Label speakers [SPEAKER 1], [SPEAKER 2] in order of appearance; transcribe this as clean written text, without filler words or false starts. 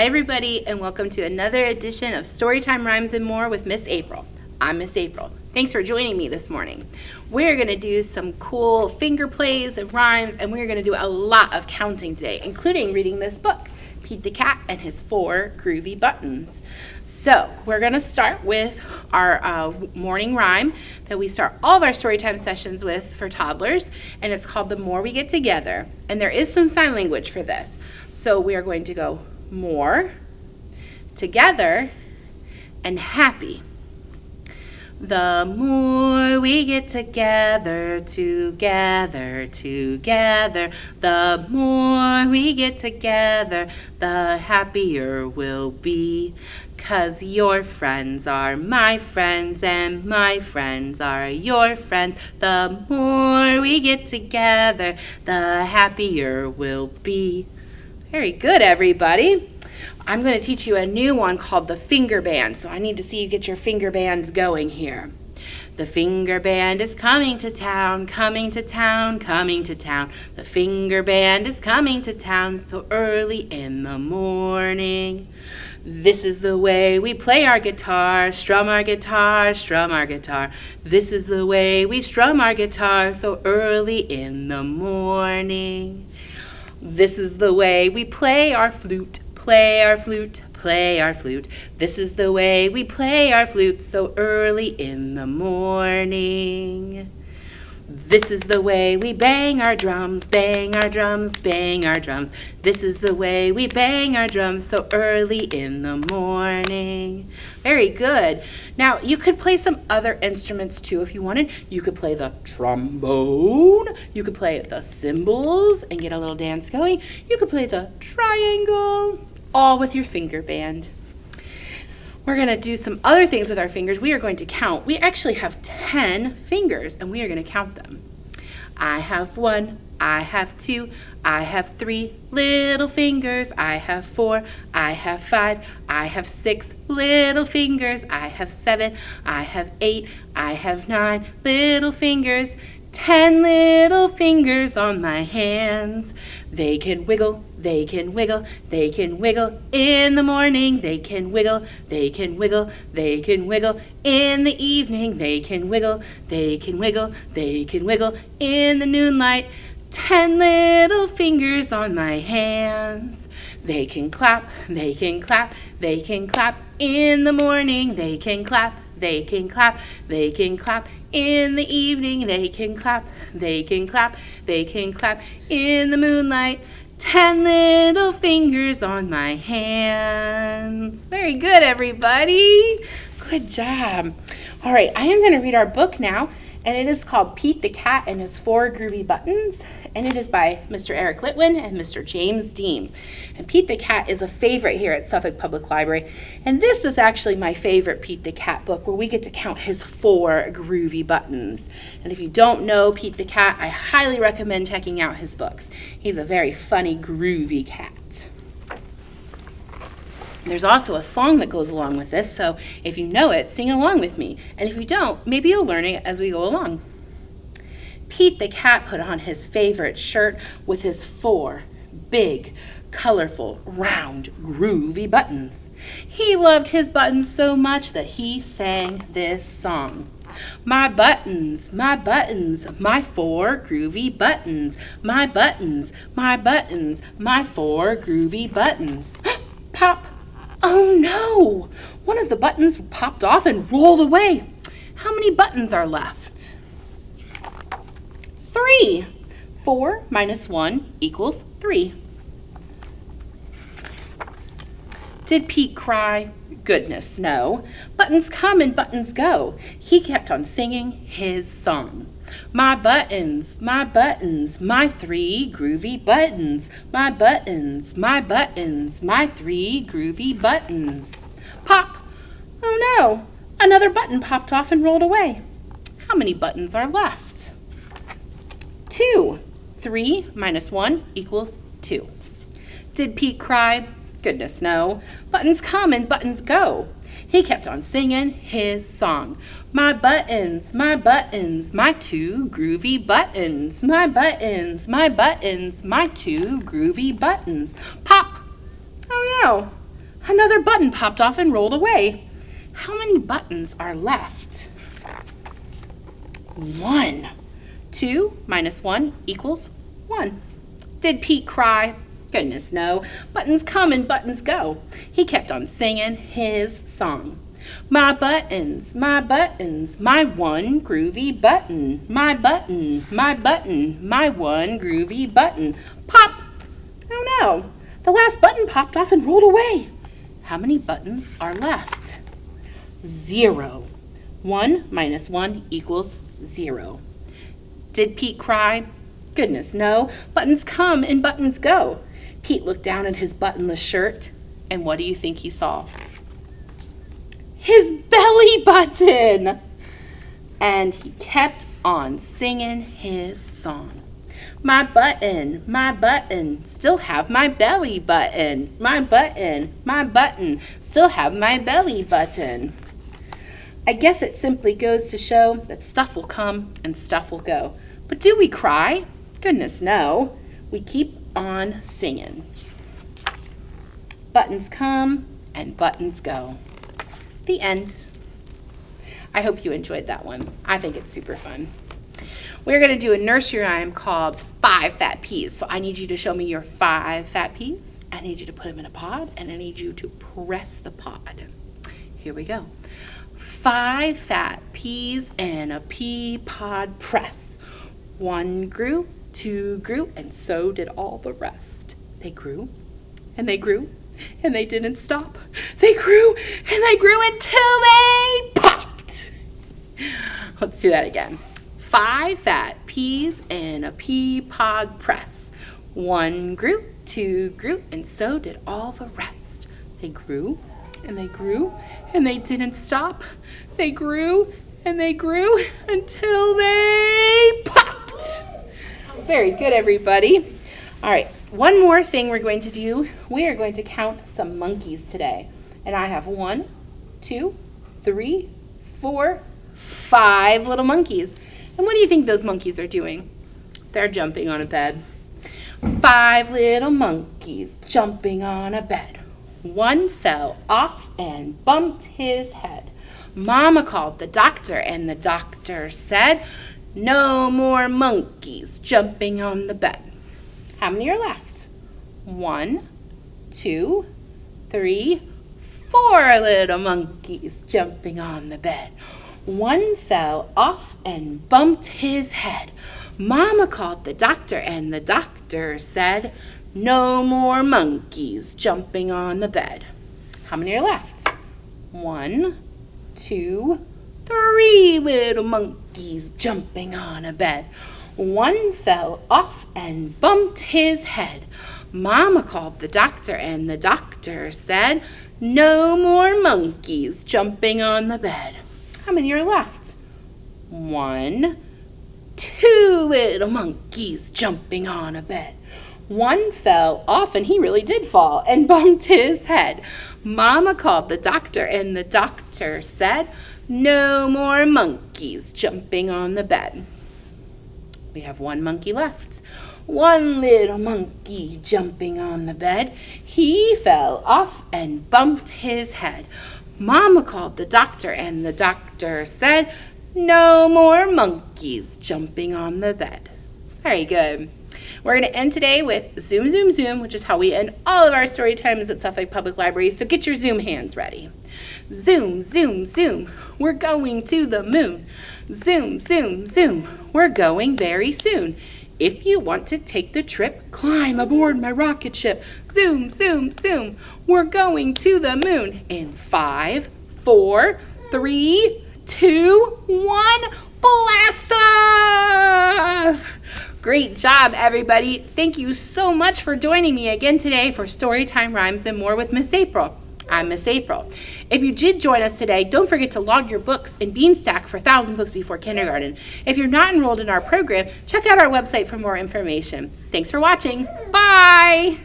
[SPEAKER 1] Hi everybody, and welcome to another edition of Storytime Rhymes and More with Miss April. I'm Miss April. Thanks for joining me this morning. We're going to do some cool finger plays and rhymes, and we're going to do a lot of counting today, including reading this book, Pete the Cat and His 4 Groovy Buttons. So we're going to start with our morning rhyme that we start all of our Storytime sessions with for toddlers, and it's called The More We Get Together. And there is some sign language for this. So we are going to go more, together, and happy. The more we get together, together, together, the more we get together, the happier we'll be. 'Cause your friends are my friends and my friends are your friends. The more we get together, the happier we'll be. Very good, everybody. I'm going to teach you a new one called the finger band. So I need to see you get your finger bands going here. The finger band is coming to town, coming to town, coming to town. The finger band is coming to town so early in the morning. This is the way we play our guitar, strum our guitar, strum our guitar. This is the way we strum our guitar so early in the morning. This is the way we play our flute, play our flute, play our flute. This is the way we play our flute so early in the morning. This is the way we bang our drums, bang our drums, bang our drums. This is the way we bang our drums so early in the morning. Very good. Now, you could play some other instruments too if you wanted. You could play the trombone. You could play the cymbals and get a little dance going. You could play the triangle, all with your finger band. We're going to do some other things with our fingers. We are going to count. We actually have 10 fingers, and we are going to count them. I have 1, I have 2, I have 3 little fingers. I have 4, I have 5, I have 6 little fingers. I have 7, I have 8, I have 9 little fingers. 10 little fingers on my hands. They can wiggle, they can wiggle, they can wiggle in the morning. They can wiggle, they can wiggle, they can wiggle in the evening. They can wiggle, they can wiggle, they can wiggle in the noonlight. 10 little fingers on my hands. They can clap, they can clap, they can clap in the morning. They can clap, they can clap, they can clap in the evening. They can clap, they can clap, they can clap in the moonlight. 10 little fingers on my hands. Very good, everybody. Good job. All right, I am going to read our book now, and it is called Pete the Cat and His 4 Groovy Buttons, and it is by Mr. Eric Litwin and Mr. James Dean. And Pete the Cat is a favorite here at Suffolk Public Library, and this is actually my favorite Pete the Cat book, where we get to count his 4 groovy buttons. And if you don't know Pete the Cat, I highly recommend checking out his books. He's a very funny, groovy cat. There's also a song that goes along with this, so if you know it, sing along with me. And if you don't, maybe you'll learn it as we go along. Pete the Cat put on his favorite shirt with his 4 big, colorful, round, groovy buttons. He loved his buttons so much that he sang this song. My buttons, my 4 groovy buttons. My buttons, my 4 groovy buttons. Pop! Oh no! One of the buttons popped off and rolled away. How many buttons are left? 3. 4 minus 1 equals 3. Did Pete cry? Goodness, no. Buttons come and buttons go. He kept on singing his song. My buttons, my 3 groovy buttons. My buttons, my 3 groovy buttons. Pop! Oh no! Another button popped off and rolled away. How many buttons are left? 2. 3 minus 1 equals 2. Did Pete cry? Goodness, no. Buttons come and buttons go. He kept on singing his song. My buttons, my 2 groovy buttons. My buttons, my 2 groovy buttons. Pop! Oh no, Another button popped off and rolled away. How many buttons are left? 1. 2 minus 1 equals 1. Did Pete cry? Goodness no. Buttons come and buttons go. He kept on singing his song. My buttons, my one groovy button. My button, my one groovy button. Pop! Oh no, the last button popped off and rolled away. How many buttons are left? 0. 1 minus 1 equals 0. Did Pete cry? Goodness no. Buttons come and buttons go. Pete looked down at his buttonless shirt, and what do you think he saw? His belly button! And he kept on singing his song. My button, still have my belly button. My button, still have my belly button. I guess it simply goes to show that stuff will come and stuff will go. But do we cry? Goodness no. We keep on singing. Buttons come and buttons go. The end. I hope you enjoyed that one. I think it's super fun. We're going to do a nursery rhyme called 5 Fat Peas. So I need you to show me your 5 fat peas. I need you to put them in a pod, and I need you to press the pod. Here we go. 5 fat peas in a pea pod press. 1 grew, 2 grew, and so did all the rest. They grew, and they grew, and they didn't stop. They grew, and they grew until they popped. Let's do that again. 5 fat peas in a pea pod press. 1 grew, 2 grew, and so did all the rest. They grew, and they grew, and they didn't stop. They grew, and they grew until they popped. Very good, everybody. All right, one more thing we're going to do. We are going to count some monkeys today. And I have 1, 2, 3, 4, 5 little monkeys. And what do you think those monkeys are doing? They're jumping on a bed. 5 little monkeys jumping on a bed. 1 fell off and bumped his head. Mama called the doctor, and the doctor said, "No more monkeys jumping on the bed." How many are left? 1, 2, 3, 4 little monkeys jumping on the bed. 1 fell off and bumped his head. Mama called the doctor, and the doctor said, "No more monkeys jumping on the bed." How many are left? 1, 2, 3 little monkeys jumping on a bed. 1 fell off and bumped his head. Mama called the doctor, and the doctor said, "No more monkeys jumping on the bed." How many are left? 1, 2 little monkeys jumping on a bed. 1 fell off, and he really did fall, and bumped his head. Mama called the doctor, and the doctor said, "No more monkeys jumping on the bed." We have 1 monkey left. 1 little monkey jumping on the bed. He fell off and bumped his head. Mama called the doctor, and the doctor said, "No more monkeys jumping on the bed." Very good. We're going to end today with Zoom, Zoom, Zoom, which is how we end all of our story times at Suffolk Public Library. So get your Zoom hands ready. Zoom, zoom, zoom, we're going to the moon. Zoom, zoom, zoom, we're going very soon. If you want to take the trip, climb aboard my rocket ship. Zoom, zoom, zoom, we're going to the moon. In 5, 4, 3, 2, 1, blast off! Great job, everybody. Thank you so much for joining me again today for Storytime Rhymes and More with Miss April. I'm Miss April. If you did join us today, don't forget to log your books in Beanstack for 1,000 Books Before Kindergarten. If you're not enrolled in our program, check out our website for more information. Thanks for watching. Bye!